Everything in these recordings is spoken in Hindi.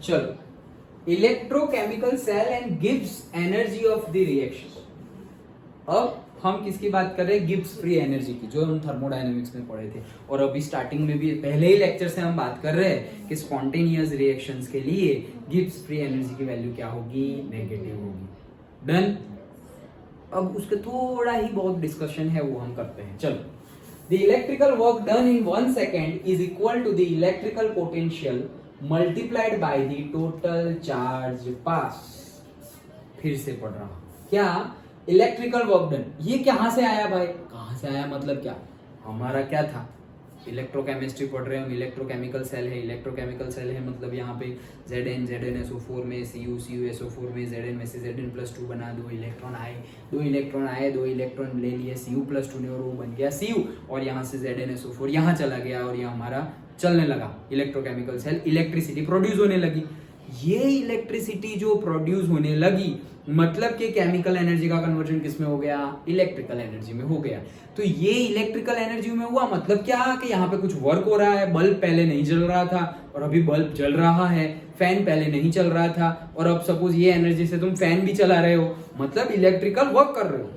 चलो, इलेक्ट्रोकेमिकल सेल एंड गिव्स एनर्जी ऑफ द रिएक्शन। अब हम किसकी बात कर रहे हैं? गिब्स फ्री एनर्जी की, जो हम थर्मोडायनेमिक्स में पढ़े थे। और अभी स्टार्टिंग में भी पहले ही लेक्चर से हम बात कर रहे हैं कि स्पॉन्टेनियस रिएक्शंस के लिए गिब्स फ्री एनर्जी की वैल्यू क्या होगी? नेगेटिव होगी। डन। अब उसके थोड़ा ही बहुत डिस्कशन है, वो हम करते हैं। चलो, the electrical work done in 1 second is equal to the electrical potential multiplied by the total charge pass. फिर से पढ़ रहा हूं, क्या? इलेक्ट्रिकल वर्क डन, ये कहां से आया भाई? कहां से आया मतलब क्या? हमारा क्या था? इलेक्ट्रोकेमिस्ट्री पढ़ रहे हैं हम, इलेक्ट्रोकेमिकल सेल है। इलेक्ट्रोकेमिकल सेल है मतलब यहाँ पे ZnSO4 में CuSO4 में Zn में से Zn+2 बना, 2 इलेक्ट्रॉन आए, 2 इलेक्ट्रॉन ले लिए Cu+2 ने, और वो बन गया Cu, और यहाँ से ZnSO4 यहाँ चला गया, और ये हमारा चलने लगा इलेक्ट्रोकेमिकल सेल। इलेक्ट्रिसिटी प्रोड्यूस होने लगी। ये इलेक्ट्रिसिटी जो प्रोड्यूस होने लगी, मतलब कि केमिकल एनर्जी का कन्वर्जन किसमें हो गया? इलेक्ट्रिकल एनर्जी में हो गया। तो ये इलेक्ट्रिकल एनर्जी में हुआ मतलब क्या? कि यहाँ पे कुछ वर्क हो रहा है। बल्ब पहले नहीं जल रहा था और अभी बल्ब जल रहा है। फैन पहले नहीं चल रहा था और अब सपोज ये एनर्जी से तुम फैन भी चला रहे हो, मतलब इलेक्ट्रिकल वर्क कर रहे हो।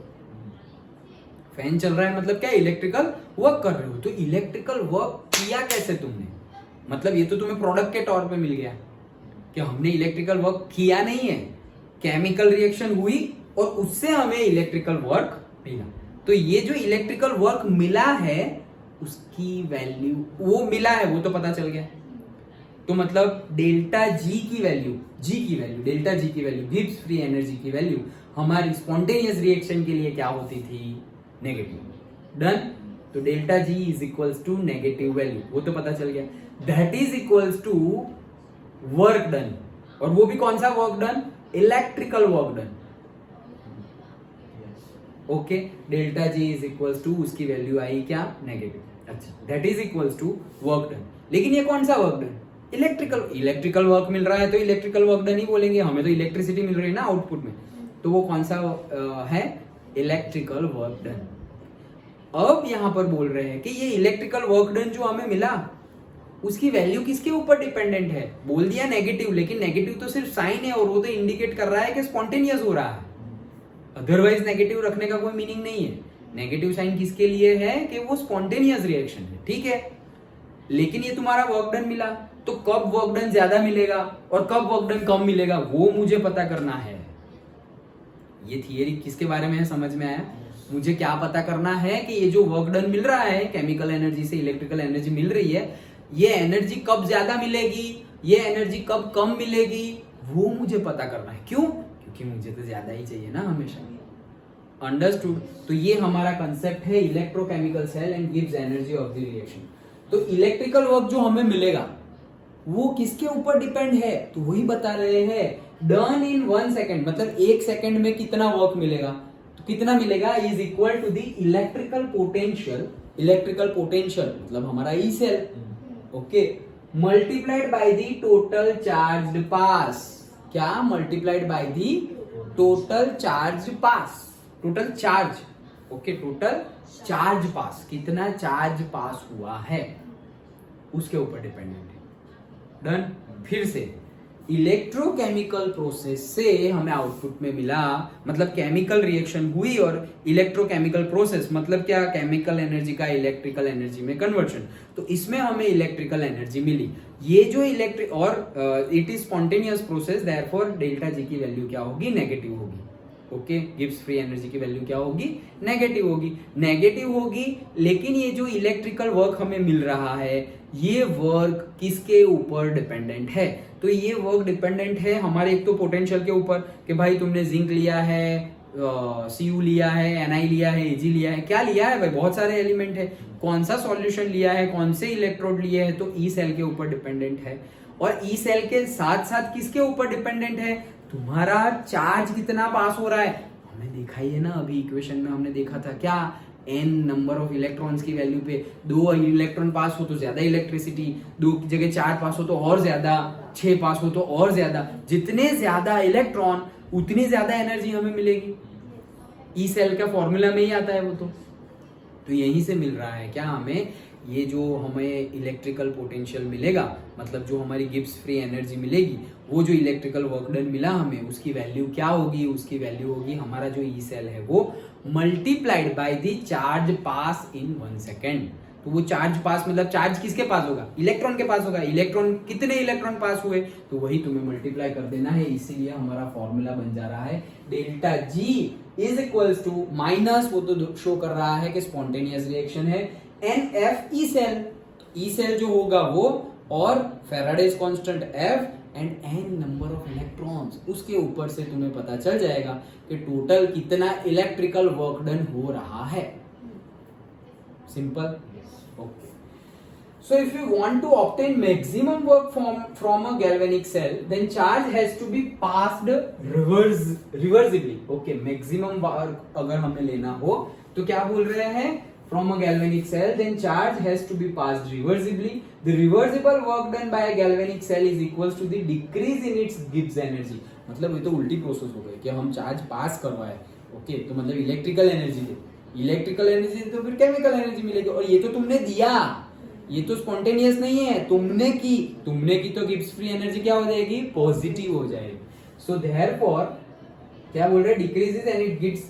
फैन चल रहा है मतलब क्या? इलेक्ट्रिकल वर्क कर रहे हो। तो इलेक्ट्रिकल वर्क किया कैसे तुमने? मतलब ये तो तुम्हें प्रोडक्ट के तौर पे मिल गया कि हमने इलेक्ट्रिकल वर्क किया नहीं है, केमिकल रिएक्शन हुई और उससे हमें इलेक्ट्रिकल वर्क मिला। तो ये जो इलेक्ट्रिकल वर्क मिला है उसकी वैल्यू, वो मिला है वो तो पता चल गया। तो मतलब डेल्टा जी की वैल्यू, डेल्टा जी की वैल्यू, गिब्स फ्री एनर्जी की वैल्यू हमारी स्पॉन्टेनियस रिएक्शन के लिए क्या होती थी? नेगेटिव। डन। तो delta G is equals to negative value, वो तो पता चल गया। That is equals to work done, और वो भी कौन सा work done? Electrical work done. Okay, delta G is equals to, उसकी वैल्यू आई क्या? नेगेटिव। अच्छा, that is equals to work done. लेकिन ये कौन सा वर्क डन? इलेक्ट्रिकल वर्क मिल रहा है तो इलेक्ट्रिकल वर्क डन ही बोलेंगे, हमें तो इलेक्ट्रिसिटी मिल रही है ना आउटपुट में, तो वो कौन सा है? Electrical work done. अब यहां पर बोल रहे हैं कि ये इलेक्ट्रिकल वर्क डन जो हमें मिला उसकी वैल्यू किसके ऊपर डिपेंडेंट है? बोल दिया नेगेटिव, लेकिन नेगेटिव तो सिर्फ साइन है और वो तो इंडिकेट कर रहा है कि स्पॉन्टेनियस हो रहा है। अदरवाइज नेगेटिव रखने का कोई मीनिंग नहीं है। नेगेटिव साइन किसके लिए है? कि वो स्पॉन्टेनियस रिएक्शन है, ठीक है। लेकिन ये तुम्हारा वर्क डन मिला, तो कब वर्क डन ज्यादा मिलेगा और कब वर्क डन कम मिलेगा वो मुझे पता करना है। ये थियरी किसके बारे में है? समझ में आया? मुझे क्या पता करना है कि ये जो वर्क डन मिल रहा है, केमिकल एनर्जी से इलेक्ट्रिकल एनर्जी मिल रही है, ये एनर्जी कब ज्यादा मिलेगी, ये एनर्जी कब कम मिलेगी, वो मुझे पता करना है। क्यों? क्योंकि मुझे तो ज्यादा ही चाहिए ना हमेशा। अंडरस्टूड? तो ये हमारा कंसेप्ट है इलेक्ट्रोकेमिकल सेल एंड गिव्स एनर्जी ऑफ द रिएक्शन। तो इलेक्ट्रिकल वर्क जो हमें मिलेगा वो किसके ऊपर डिपेंड है? तो वही बता रहे हैं, डन इन 1 सेकेंड, मतलब 1 सेकेंड में कितना वर्क मिलेगा। तो कितना मिलेगा? Is equal to the electrical potential मतलब हमारा E cell, okay, multiplied by the total charge pass. क्या? Multiplied by the total charge pass, total charge, okay, total charge pass, कितना चार्ज पास हुआ है उसके ऊपर डिपेंडेंट है। डन। फिर से इलेक्ट्रोकेमिकल प्रोसेस से हमें आउटपुट में मिला, मतलब केमिकल रिएक्शन हुई और इलेक्ट्रोकेमिकल प्रोसेस मतलब क्या? केमिकल एनर्जी का इलेक्ट्रिकल एनर्जी में कन्वर्जन। तो इसमें हमें इलेक्ट्रिकल एनर्जी मिली। ये जो इलेक्ट्रिक और it is spontaneous process, therefore delta G की वैल्यू क्या होगी? नेगेटिव होगी। ओके, गिब्स फ्री एनर्जी की वैल्यू क्या होगी? नेगेटिव होगी। लेकिन ये जो इलेक्ट्रिकल वर्क हमें मिल रहा है, ये वर्क किसके ऊपर डिपेंडेंट है? तो ये वर्क डिपेंडेंट है हमारे एक तो पोटेंशियल के ऊपर कि भाई तुमने जिंक लिया है, Cu लिया है, Ni लिया है, Ag लिया है, क्या लिया है भाई? बहुत सारे एलिमेंट है। कौन सा सॉल्यूशन लिया है, कौन से इलेक्ट्रोड लिए हैं? तो ई सेल के ऊपर डिपेंडेंट है। और ई सेल के साथ साथ किसके ऊपर डिपेंडेंट है? तुम्हारा चार्ज कितना पास हो रहा है। हमने देखा ही है ना, अभी इक्वेशन में हमने देखा था क्या? n नंबर ऑफ इलेक्ट्रॉन्स की वैल्यू पे 2 इलेक्ट्रॉन पास हो तो ज्यादा इलेक्ट्रिसिटी, 2 की जगह 4 पास हो तो और ज्यादा, 6 पास हो तो और ज्यादा। जितने ज्यादा इलेक्ट्रॉन उतनी ज्यादा एनर्जी हमें मिलेगी। ई सेल का फॉर्मूला में ही आता है वो तो यहीं से मिल रहा है क्या हमें? ये जो हमें इलेक्ट्रिकल पोटेंशियल मिलेगा, मतलब जो हमारी गिब्स फ्री एनर्जी मिलेगी, वो जो इलेक्ट्रिकल वर्क डन मिला हमें, उसकी वैल्यू क्या होगी? उसकी वैल्यू होगी हमारा जो ई सेल है वो multiplied by the charge pass in 1 second. तो वो चार्ज पास मतलब चार्ज किसके पास होगा? इलेक्ट्रॉन के पास होगा। इलेक्ट्रॉन, कितने इलेक्ट्रॉन पास हुए, तो वही तुम्हें मल्टीप्लाई कर देना है। इसीलिए हमारा फॉर्मूला बन जा रहा है delta G is equals to minus, वो तो शो कर रहा है कि स्पॉन्टेनियस रिएक्शन है, N F E cell, E cell जो होगा वो, और Faraday's constant F and N number of electrons. उसके ऊपर से तुम्हें पता चल जाएगा कि टोटल कितना इलेक्ट्रिकल वर्क डन हो रहा है। Simple. Okay. So if you want to obtain maximum work from a galvanic cell, then charge has to be passed reversibly. Okay, maximum work अगर हमें लेना हो तो क्या बोल रहे हैं? From a galvanic cell, then charge has to be passed reversibly. The reversible work done by a galvanic cell is equals to the decrease in its Gibbs energy. मतलब ये तो उल्टी प्रोसेस हो गई कि हम चार्ज पास करवाए। ओके, तो मतलब इलेक्ट्रिकल एनर्जी दे, इलेक्ट्रिकल एनर्जी तो फिर केमिकल एनर्जी मिलेगी, और ये तो तुमने दिया, ये तो स्पॉन्टेनियस नहीं है, तुमने की तो गिब्स फ्री एनर्जी क्या हो जाएगी? पॉजिटिव हो जाएगी। सो देयरफॉर क्या बोल रहे हैं? Decreases and it gives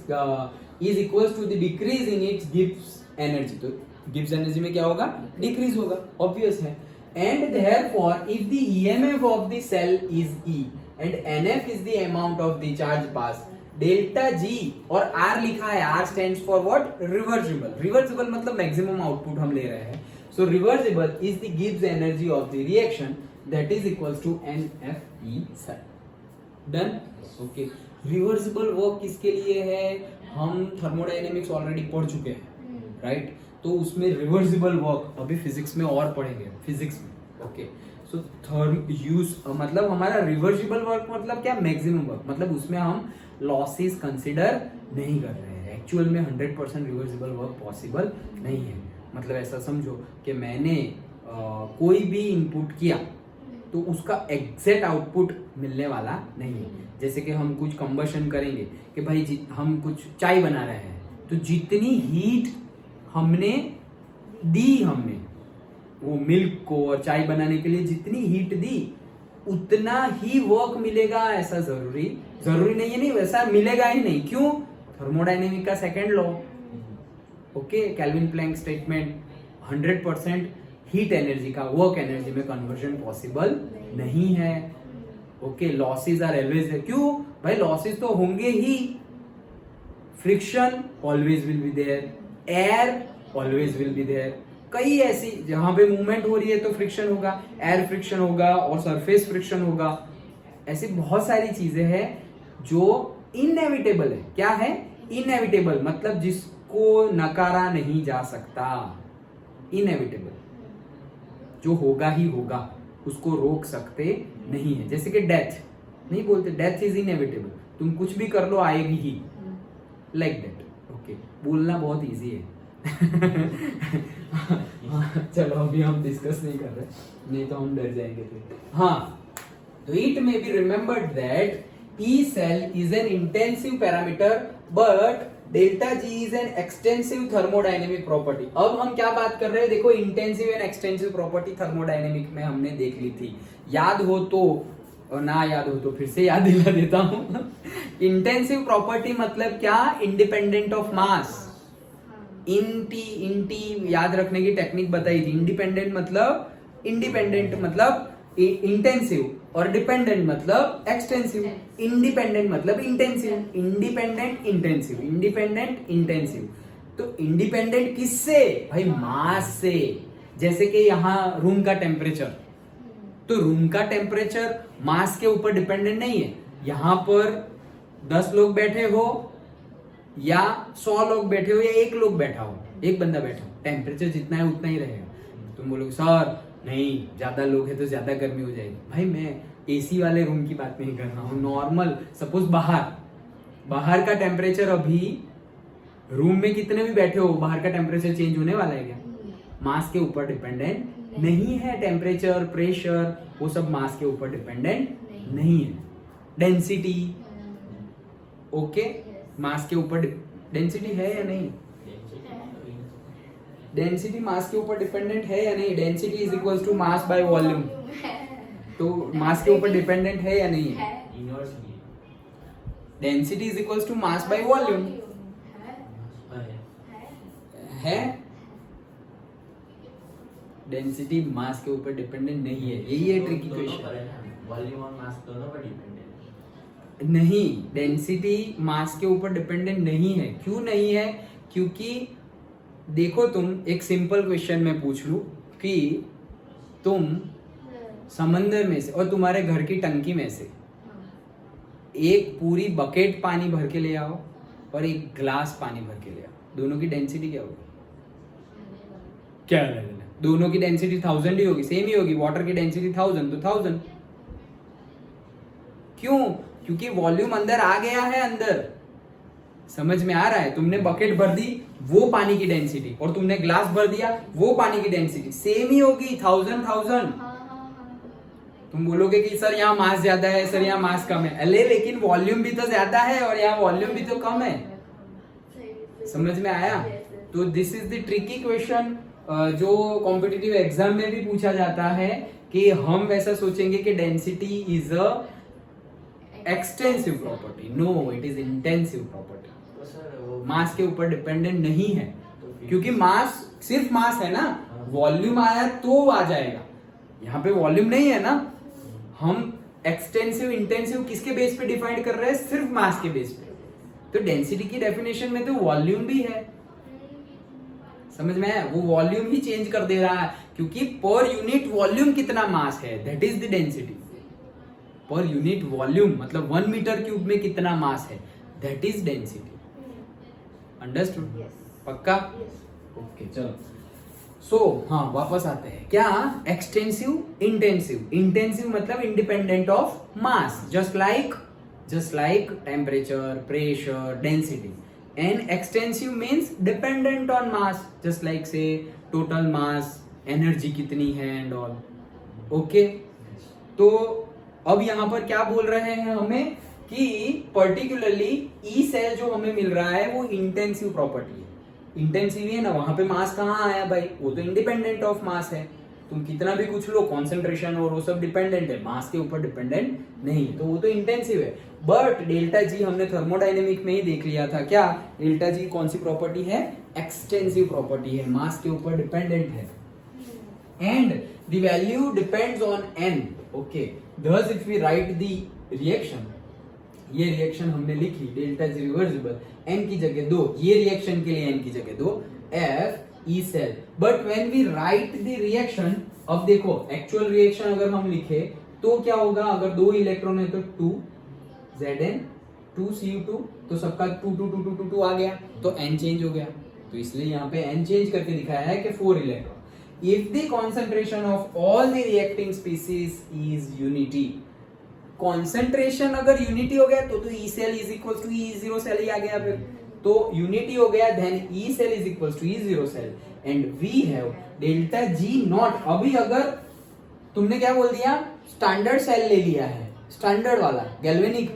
is equals to the decrease in its Gibbs energy. तो गिब्स एनर्जी में क्या होगा? डिक्रीज होगा, ऑब्वियस है। And therefore if the EMF of the cell is E and NF is the amount of the charge pass, delta G और आर लिखा है, R stands for what? Reversible. Reversible मतलब मैक्सिमम आउटपुट हम ले रहे हैं। So reversible is the Gibbs energy of the reaction, that is equals to nFE cell. Done. Okay, reversible work किसके लिए है? हम थर्मोडायनेमिक्स ऑलरेडी पढ़ चुके हैं, राइट? तो उसमें रिवर्सिबल वर्क अभी फिजिक्स में और पढ़ेंगे, फिजिक्स में। ओके, सो थर्म यूज मतलब हमारा रिवर्सिबल वर्क मतलब क्या? मैक्सिमम वर्क, मतलब उसमें हम लॉसेस कंसिडर नहीं कर रहे हैं। एक्चुअल में 100% रिवर्सिबल वर्क पॉसिबल नहीं है। मतलब ऐसा समझो कि मैंने कोई भी इनपुट किया तो उसका एग्जैक्ट आउटपुट मिलने वाला नहीं है। जैसे कि हम कुछ कंबशन करेंगे कि भाई हम कुछ चाय बना रहे हैं, तो जितनी हीट हमने वो मिल्क को और चाय बनाने के लिए जितनी हीट दी, उतना ही वर्क मिलेगा ऐसा जरूरी नहीं है। नहीं, वैसा मिलेगा ही नहीं। क्यों? थर्मोडायनेमिक का second law. Okay, Kelvin Planck statement, 100% heat energy का वर्क एनर्जी में कन्वर्जन पॉसिबल नहीं है। Okay, losses are always. क्यों भाई? लॉसेस तो होंगे ही। Friction always will be there, air always will be there. कई ऐसी जहां पे मूवमेंट हो रही है तो फ्रिक्शन होगा, एयर फ्रिक्शन होगा और सरफेस फ्रिक्शन होगा। ऐसी बहुत सारी चीजें हैं जो इनएविटेबल है। क्या है? इनएविटेबल मतलब जिसको नकारा नहीं जा सकता। इनएविटेबल, जो होगा ही होगा, उसको रोक सकते नहीं है। जैसे कि डेथ, नहीं बोलते डेथ इज इनएविटेबल, तुम कुछ भी कर लो आएगी ही, लाइक दैट। ओके, बोलना बहुत इजी है। चलो अभी हम डिस्कस नहीं कर रहे, नहीं तो हम डर जाएंगे फिर। हाँ, तो it may be remembered that E cell is an intensive parameter but delta G is an extensive thermodynamic property. अब हम क्या बात कर रहे हैं? देखो, intensive and extensive property thermodynamic में हमने देख ली थी। याद हो तो, और ना याद हो तो फिर से याद दिला देता हूं। इंटेंसिव प्रॉपर्टी मतलब क्या? Independent of mass. इंटी याद रखने की टेक्निक बताई थी। इंडिपेंडेंट मतलब इंटेंसिव और डिपेंडेंट मतलब एक्सटेंसिव। इंडिपेंडेंट मतलब इंटेंसिव, इंडिपेंडेंट इंटेंसिव। तो इंडिपेंडेंट किससे? भाई मास से। जैसे कि यहाँ रूम का टेम्परेचर, तो रूम का टेम्परेचर मास के ऊपर डिपेंडेंट नहीं है। यहाँ पर 10 लोग बैठे हो या 100 लोग बैठे हो या 1 लोग बैठा हो, एक बंदा बैठा हो, टेम्परेचर जितना है उतना ही रहेगा। तुम बोलोगे सर नहीं, ज्यादा लोग है तो ज्यादा गर्मी हो जाएगी। भाई मैं एसी वाले रूम की बात नहीं कर रहा हूँ, नॉर्मल। सपोज बाहर का टेम्परेचर, अभी रूम में कितने भी बैठे हो, बाहर का टेम्परेचर चेंज होने वाला है क्या? मास के ऊपर डिपेंडेंट नहीं है। टेम्परेचर, प्रेशर, वो सब मास के ऊपर डिपेंडेंट नहीं है। डेंसिटी, ओके, मास के ऊपर डेंसिटी है या नहीं? डेंसिटी मास के ऊपर डिपेंडेंट है या नहीं? Density is equals to mass by volume, तो मास के ऊपर डिपेंडेंट है या नहीं है? Density is equals to mass by volume है। डेंसिटी मास के ऊपर डिपेंडेंट नहीं है, यही है ट्रिकी क्वेश्चन। वॉल्यूम और मास दोनों पर डिपेंडेंट नहीं, डेंसिटी मास के ऊपर डिपेंडेंट नहीं है। क्यों नहीं है? क्योंकि देखो, तुम एक सिंपल क्वेश्चन में पूछ लूं कि तुम समंदर में से और तुम्हारे घर की टंकी में से एक पूरी बकेट पानी भर के ले आओ और एक ग्लास पानी भर के ले आओ, दोनों की डेंसिटी क्या होगी? क्या लगेगा? दोनों की डेंसिटी 1000 ही होगी, सेम ही होगी। वाटर की डेंसिटी 1000 तो 1000। क्यों? क्योंकि वॉल्यूम अंदर आ गया है। अंदर समझ में आ रहा है? तुमने बकेट भर दी, वो पानी की डेंसिटी, और तुमने ग्लास भर दिया, वो पानी की डेंसिटी सेम ही होगी, 1000। तुम बोलोगे कि सर यहाँ मास ज्यादा है, सर यहाँ मास कम है। अरे लेकिन वॉल्यूम भी तो ज्यादा है और यहाँ वॉल्यूम भी तो कम है। समझ में आया? तो this is the tricky question जो कॉम्पिटिटिव एग्जाम में भी पूछा जाता है कि हम वैसा सोचेंगे कि density is a extensive property. No, it is intensive property. Mass के ऊपर डिपेंडेंट नहीं है, क्योंकि मास सिर्फ मास है ना, वॉल्यूम आया तो आ जाएगा। यहाँ पे वॉल्यूम नहीं है ना। हम एक्सटेंसिव इंटेंसिव किसके बेस पे डिफाइन कर रहे हैं? सिर्फ मास के बेस पे। तो डेंसिटी की डेफिनेशन में तो वॉल्यूम भी है। समझ में आया? वो वॉल्यूम ही चेंज कर दे रहा है, क्योंकि पर यूनिट वॉल्यूम कितना मास है, that is the density. Per unit volume मतलब 1 मीटर क्यूब में कितना मास है, दैट इज डेंसिटी। अंडरस्टूड? पक्का? ओके, चलो। सो हाँ, वापस आते हैं। क्या? Extensive, intensive. इंटेंसिव मतलब independent of mass, just like temperature, pressure, density. And extensive means dependent on mass, just like say total mass, energy कितनी है and all. Okay? तो अब यहाँ पर क्या बोल रहे हैं हमें कि पर्टिकुलरली ई सेल जो हमें मिल रहा है वो इंटेंसिव प्रॉपर्टी है। इंटेंसिव है ना, वहां पे मास कहाँ आया भाई? वो तो इंडिपेंडेंट ऑफ मास है। तुम कितना भी कुछ लो, कॉन्सेंट्रेशन और वो सब डिपेंडेंट है, मास के ऊपर डिपेंडेंट नहीं, तो वो तो इंटेंसिव है। बट डेल्टा जी हमने थर्मोडायनेमिक में ही देख लिया था। क्या? डेल्टा जी कौन सी प्रॉपर्टी है? एक्सटेंसिव प्रॉपर्टी है, मास के ऊपर डिपेंडेंट है। And the value depends on an. Okay, thus if we write the reaction, ये रिएक्शन हमने लिखी डेल्टा जी रिवर्सिबल, एन की जगह 2, ये रिएक्शन के लिए एन की जगह 2, F E cell. But when we write the reaction, अब देखो एक्चुअल रिएक्शन अगर हम लिखे तो क्या होगा? अगर 2 इलेक्ट्रॉन है तो 2 Zn 2 Cu2, तो सबका 2 2 2 2 2 2 आ गया, तो n चेंज हो गया। तो इसलिए यहाँ पे n चेंज करके दिखाया है कि 4 electron. If the concentration of all the reacting species is unity, concentration अगर यूनिटी हो गया तो E cell is equal to E zero cell ही आ गया। फिर तो यूनिटी हो गया, then E cell is equal to E zero cell and we have delta G naught. अभी अगर तुमने क्या बोल दिया? स्टैंडर्ड सेल ले लिया है, स्टैंडर्ड वाला गैल्वेनिक,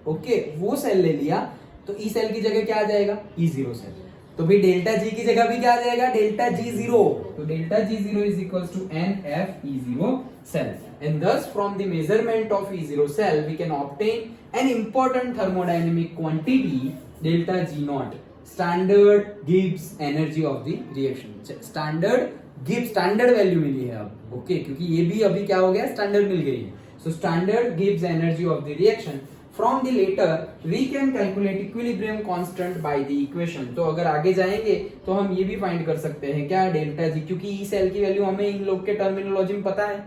ओके, वो सेल ले लिया, तो ई सेल की जगह क्या आ जाएगा? ई जीरो सेल। तो भी डेल्टा जी की जगह भी क्या आ जाएगा? Delta G zero. तो delta G zero is equal to n F E zero cell, and thus from the measurement of E0 cell we can obtain an important thermodynamic quantity delta G naught. Standard Gibbs energy of the reaction. Standard value मिली है अब, ओके, क्योंकि ये भी अभी क्या हो गया? स्टैंडर्ड मिल गई है। सो स्टैंडर्ड गिव्स energy of the reaction. From the latter we can calculate equilibrium constant by the equation. तो अगर आगे जाएंगे तो हम ये भी फाइंड कर सकते हैं क्या? डेल्टा जी, क्योंकि ई सेल की वैल्यू हमें इन लोग के टर्मिनोलॉजी में पता है।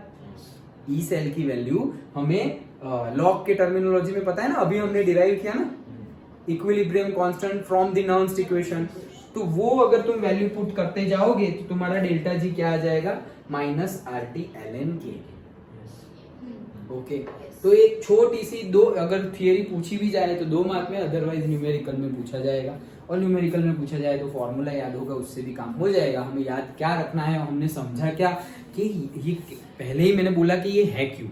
ई सेल की वैल्यू हमें लॉग के टर्मिनोलॉजी में पता है ना, अभी हमने डिराइव किया ना equilibrium constant from the Nernst equation. तो वो अगर तुम वैल्यू पुट करते जाओगे तो तुम्हारा डेल्टा जी क्या आ जाएगा? Minus R T L N K. Okay, तो एक छोटी सी दो अगर थियरी पूछी भी जाए तो 2 मार्क में, अदरवाइज न्यूमेरिकल में पूछा जाएगा। और न्यूमेरिकल में पूछा जाए तो फॉर्मूला याद होगा, उससे भी काम हो जाएगा। हमें याद क्या रखना है, हमने समझा क्या कि ये पहले ही मैंने बोला कि ये है क्यों।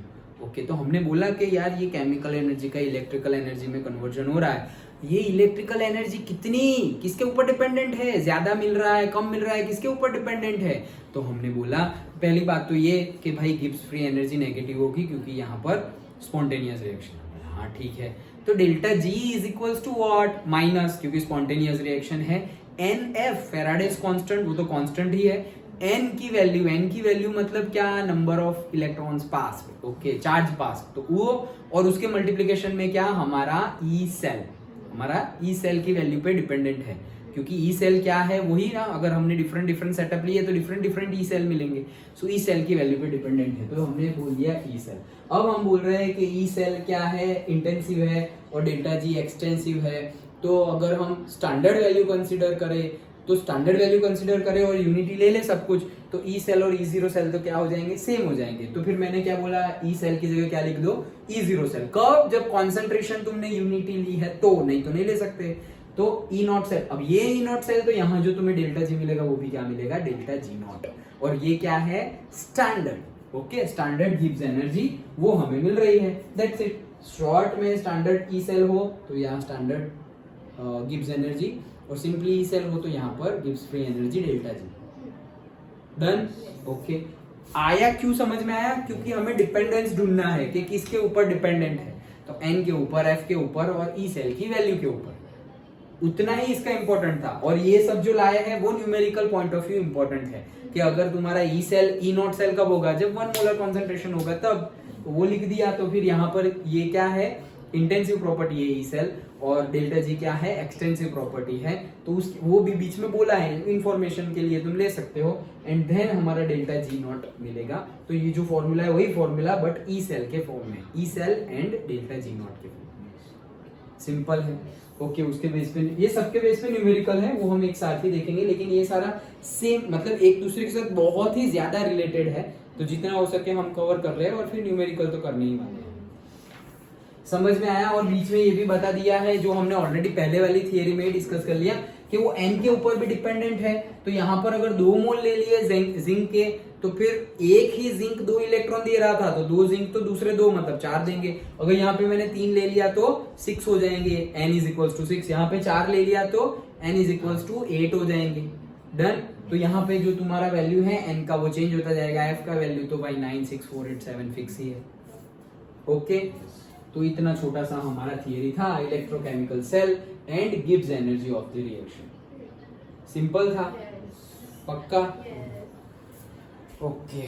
ओके, तो हमने बोला कि यार ये केमिकल एनर्जी का इलेक्ट्रिकल एनर्जी में कन्वर्जन हो रहा है। ये इलेक्ट्रिकल एनर्जी कितनी किसके ऊपर डिपेंडेंट है, ज्यादा मिल रहा है कम मिल रहा है, किसके ऊपर डिपेंडेंट है? तो हमने बोला पहली बात तो ये कि भाई गिब्स फ्री एनर्जी नेगेटिव होगी क्योंकि यहाँ पर स्पॉन्टेनियस रिएक्शन। हाँ ठीक है, तो delta G is equals to what, minus, क्योंकि स्पॉन्टेनियस रिएक्शन है, एन एफ फेराडेज कांस्टेंट, वो तो कांस्टेंट ही है, एन की वैल्यू मतलब क्या, number of electrons pass, okay, charge pass, तो वो और उसके मल्टीप्लिकेशन में क्या, हमारा ई सेल की वैल्यू पे डिपेंडेंट है, क्योंकि ई सेल क्या है, वही ना, अगर हमने डिफरेंट सेटअप लिए तो डिफरेंट ई सेल मिलेंगे, सो ई सेल की वैल्यू पे डिपेंडेंट है, तो हमने बोल दिया ई सेल। अब हम बोल रहे हैं कि ई सेल क्या है, इंटेंसिव है और डेल्टा जी एक्सटेंसिव है, तो अगर हम स्टैंडर्ड वैल्यू कंसीडर करें और यूनिटी ले ले सब कुछ, तो ई सेल और ई जीरो सेल तो क्या हो जाएंगे, सेम हो जाएंगे। तो फिर मैंने क्या बोला, ई सेल की जगह क्या लिख दो, ई जीरो सेल। कब, जब कॉन्सेंट्रेशन तुमने यूनिटी ली है तो नहीं ले सकते। तो ई नॉट सेल, अब ये ई नॉट सेल, तो यहाँ जो तुम्हें डेल्टा जी मिलेगा वो भी क्या मिलेगा, डेल्टा जी नॉट, और ये क्या है, standard, okay, standard Gibbs energy वो हमें मिल रही है, दैट्स इट। शॉर्ट में स्टैंडर्ड ई सेल हो तो यहाँ स्टैंडर्ड गिब्स एनर्जी, और सिंपली ई सेल हो तो यहाँ पर Gibbs free energy delta G. Done, okay. आया, क्यों समझ में आया, क्योंकि हमें डिपेंडेंस ढूंढना है कि किसके ऊपर डिपेंडेंट है, तो एन के ऊपर, एफ के ऊपर और ई सेल की वैल्यू के ऊपर, उतना ही इसका इंपॉर्टेंट था। और ये सब जो लाया है वो numerical point of view important है कि अगर तुम्हारा E cell, E nought cell कब होगा, जब 1 मोलर कॉन्सेंट्रेशन होगा तब, तो वो लिख दिया। तो फिर यहाँ पर ये क्या है, इंटेंसिव प्रॉपर्टी है ई सेल, और डेल्टा जी क्या है, एक्सटेंसिव प्रॉपर्टी है, तो उस वो भी बीच में बोला है, इंफॉर्मेशन के लिए तुम ले सकते हो। एंड देन हमारा डेल्टा जी नॉट मिलेगा। तो ये जो फॉर्मूला है वही फॉर्मूला, बट ई सेल के फॉर्म में, E cell and delta G nought के फॉर्म में, सिंपल है, ओके। उसके बेस पे, ये सबके बेस पे न्यूमेरिकल है, वो हम एक साथ ही देखेंगे, लेकिन ये सारा सेम, मतलब एक दूसरे के साथ बहुत ही ज्यादा रिलेटेड है, तो जितना हो सके हम कवर कर रहे हैं, और फिर न्यूमेरिकल तो करने ही वाले हैं। समझ में आया? और बीच में ये भी बता दिया है, जो हमने ऑलरेडी पहले वाली थियरी में डिस्कस कर लिया, कि वो एन के ऊपर भी डिपेंडेंट है। तो यहाँ पर अगर 2 मोल ले लिए जिंक के, तो फिर एक ही जिंक 2 इलेक्ट्रॉन दे रहा था, तो 2 जिंक तो दूसरे 2 मतलब 4 देंगे। अगर यहाँ पे मैंने 3 ले लिया तो 6 हो जाएंगे, n इज इक्वल्स टू 6। यहाँ पे 4 ले लिया तो n इज इक्वल्स टू 8 हो जाएंगे। डन। तो यहाँ पे जो तुम्हारा वैल्यू है n का, वो चेंज होता जाएगा। f का वैल्यू तो भाई 9 6 4 8 7 फिक्स ही है, ओके। तो इतना छोटा सा हमारा थियरी था, electrochemical cell and Gibbs energy of the reaction. Simple था, पक्का, ओके।